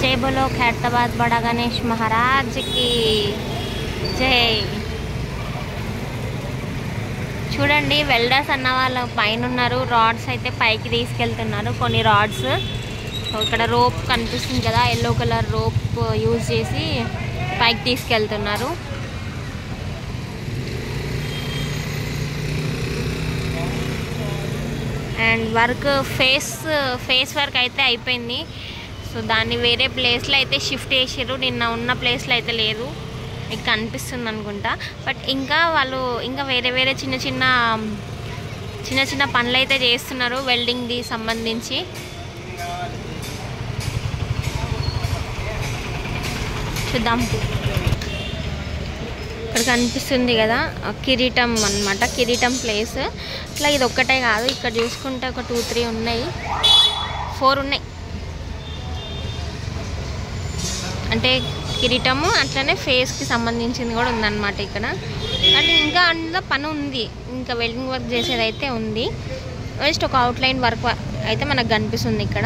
जय बोलो खैरताबाद बड़ा गणेश महाराज की जय। చూడండి వెల్డర్స్ అన్న వాళ్ళు పైన ఉన్నారు, రాడ్స్ అయితే పైకి తీసుకెళ్తున్నారు కొన్ని రాడ్స్. ఇక్కడ రోప్ కనిపిస్తుంది కదా, ఎల్లో కలర్ రోప్ యూజ్ చేసి పైకి తీసుకెళ్తున్నారు. అండ్ వర్క్ ఫేస్ వర్క్ అయితే అయిపోయింది. సో దాన్ని వేరే ప్లేస్లో అయితే షిఫ్ట్ చేసారు, నిన్న ఉన్న ప్లేస్లో అయితే లేదు, మీకు కనిపిస్తుంది అనుకుంటా. బట్ ఇంకా వాళ్ళు ఇంకా వేరే చిన్న చిన్న పనులు అయితే చేస్తున్నారు వెల్డింగ్ది సంబంధించి. చూద్దాం. ఇక్కడ కనిపిస్తుంది కదా కిరీటం అన్నమాట, కిరీటం ప్లేస్. ఇట్లా ఇది ఒక్కటే కాదు, ఇక్కడ చూసుకుంటే ఒక 2, 3 ఉన్నాయి, 4 ఉన్నాయి. అంటే కిరీటము అట్లనే ఫేస్కి సంబంధించింది కూడా ఉందన్నమాట ఇక్కడ. అంటే ఇంకా అందులో పని ఉంది, ఇంకా వెల్డింగ్ వర్క్ చేసేది అయితే ఉంది. జస్ట్ ఒక అవుట్లైన్ వర్క్ అయితే మనకు కనిపిస్తుంది ఇక్కడ.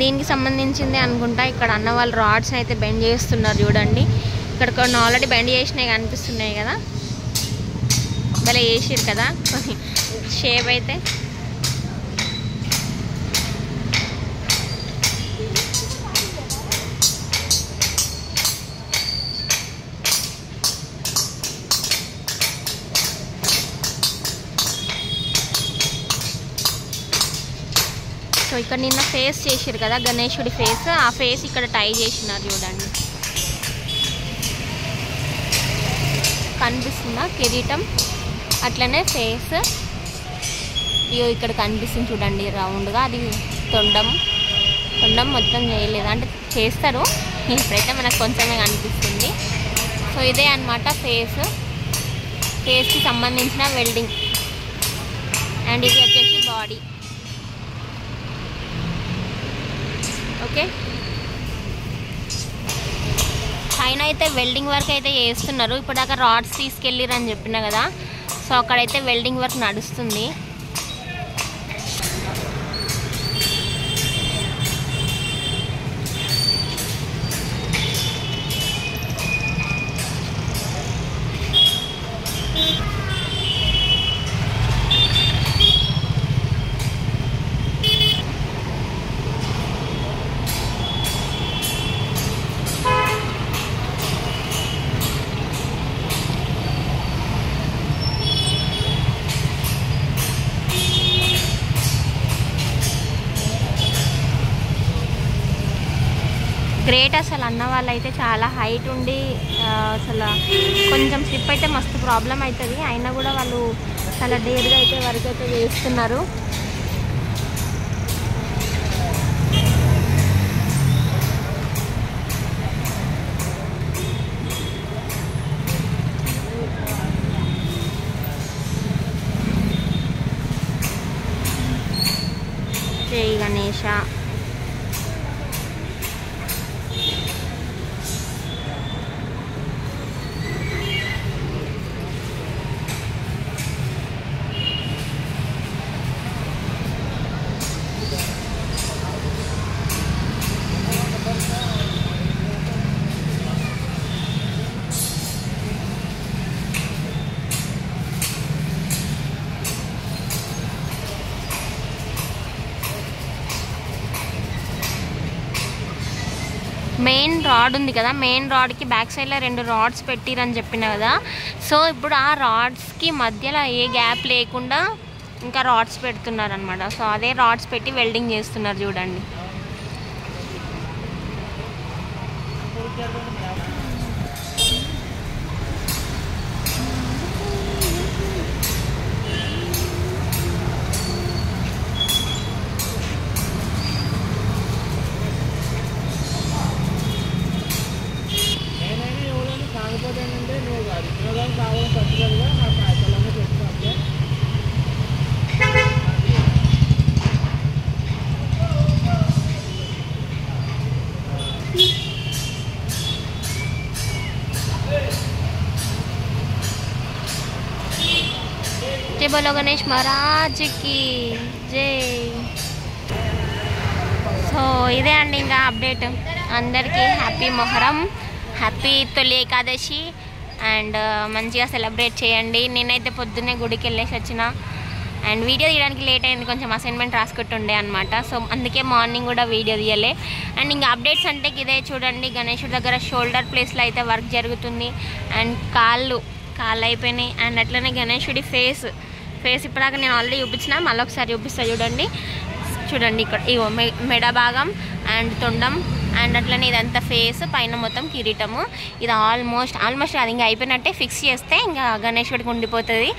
దీనికి సంబంధించింది అనుకుంటా. ఇక్కడ అన్న వాళ్ళు రాడ్స్ అయితే బెండ్ చేస్తున్నారు చూడండి. ఇక్కడ కొన్ని ఆల్రెడీ బెండ్ చేసినవి కనిపిస్తున్నాయి కదా, భలే చేసిరు కదా కొన్ని షేప్ అయితే. సో ఇక్కడ నిన్న ఫేస్ చేసిరు కదా గణేశుడి ఫేస్, ఆ ఫేస్ ఇక్కడ టై చేసినారు చూడండి. కనిపిస్తుందా కిరీటం, అట్లనే ఫేస్ ఇయో ఇక్కడ కనిపిస్తుంది చూడండి రౌండ్గా. అది తొండం మొత్తం చేయలేదు, అంటే చేస్తారు, ఇప్పుడైతే మనకు కొంచెమే కనిపిస్తుంది. సో ఇదే అన్నమాట ఫేస్కి సంబంధించిన వెల్డింగ్. అండ్ ఇది వచ్చేసి బాడీ. ఓకే, పైన అయితే వెల్డింగ్ వర్క్ అయితే చేస్తున్నారు. ఇప్పుడు దాకా రాడ్స్ తీసుకెళ్ళిరు అని చెప్పిన కదా, సో అక్కడైతే వెల్డింగ్ వర్క్ నడుస్తుంది. గ్రేట్ అసలు అన్న వాళ్ళు అయితే చాలా హైట్ ఉండి అసలు కొంచెం స్లిప్ అయితే మస్తు ప్రాబ్లం అవుతుంది, అయినా కూడా వాళ్ళు చాలా డేర్గా అయితే వర్క్ అయితే చేస్తున్నారు. జై గణేశ. మెయిన్ రాడ్ ఉంది కదా, మెయిన్ రాడ్కి బ్యాక్ సైడ్లో 2 రాడ్స్ పెట్టిరని చెప్పిన కదా. సో ఇప్పుడు ఆ రాడ్స్కి మధ్యలో ఏ గ్యాప్ లేకుండా ఇంకా రాడ్స్ పెడుతున్నారు అనమాట. సో అదే రాడ్స్ పెట్టి వెల్డింగ్ చేస్తున్నారు చూడండి. बोलो गणेश महाराज की जय। సో ఇదే అండి ఇంకా అప్డేట్. అందరికీ హ్యాపీ మొహరం, హ్యాపీ తొలి ఏకాదశి అండ్ మంచిగా సెలబ్రేట్ చేయండి. నేనైతే పొద్దున్నే గుడికి వెళ్ళేసి వచ్చిన అండ్ వీడియో తీయడానికి లేట్ అయింది, కొంచెం అసైన్మెంట్ రాసుకుంటుండే అనమాట. సో అందుకే మార్నింగ్ కూడా వీడియో తీయలే. అండ్ ఇంకా అప్డేట్స్ అంటే ఇదే చూడండి, గణేశుడి దగ్గర షోల్డర్ ప్లేస్లో అయితే వర్క్ జరుగుతుంది అండ్ కాళ్ళు అయిపోయినాయి. అండ్ అట్లనే గణేశుడి ఫేస్ ఇప్పటిదాకా నేను ఆల్రెడీ చూపించిన, మళ్ళీ ఒకసారి చూపిస్తా చూడండి. ఇక్కడ ఇగో మెడ భాగం అండ్ తొండం అండ్ అట్లనే ఇదంతా ఫేస్, పైన మొత్తం కిరీటము. ఇది ఆల్మోస్ట్ అది ఇంకా అయిపోయినట్టే. ఫిక్స్ చేస్తే ఇంకా గణేశుడికి ఉండిపోతుంది.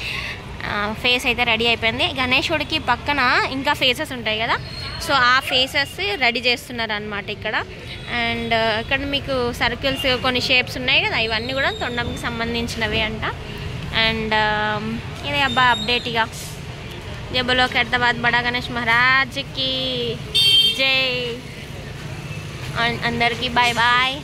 ఫేస్ అయితే రెడీ అయిపోయింది. గణేశుడికి పక్కన ఇంకా ఫేసెస్ ఉంటాయి కదా, సో ఆ ఫేసెస్ రెడీ చేస్తున్నారు అనమాట ఇక్కడ. అండ్ ఇక్కడ మీకు సర్కిల్స్ కొన్ని షేప్స్ ఉన్నాయి కదా, ఇవన్నీ కూడా తొండంకి సంబంధించినవి అంట. అండ్ ఇదే అబ్బా అప్డేట్. ఇక జై బోలో ఖైరతాబాద్ బడా గణేష్ మహారాజ్కి జై. అందరికీ బాయ్ బాయ్.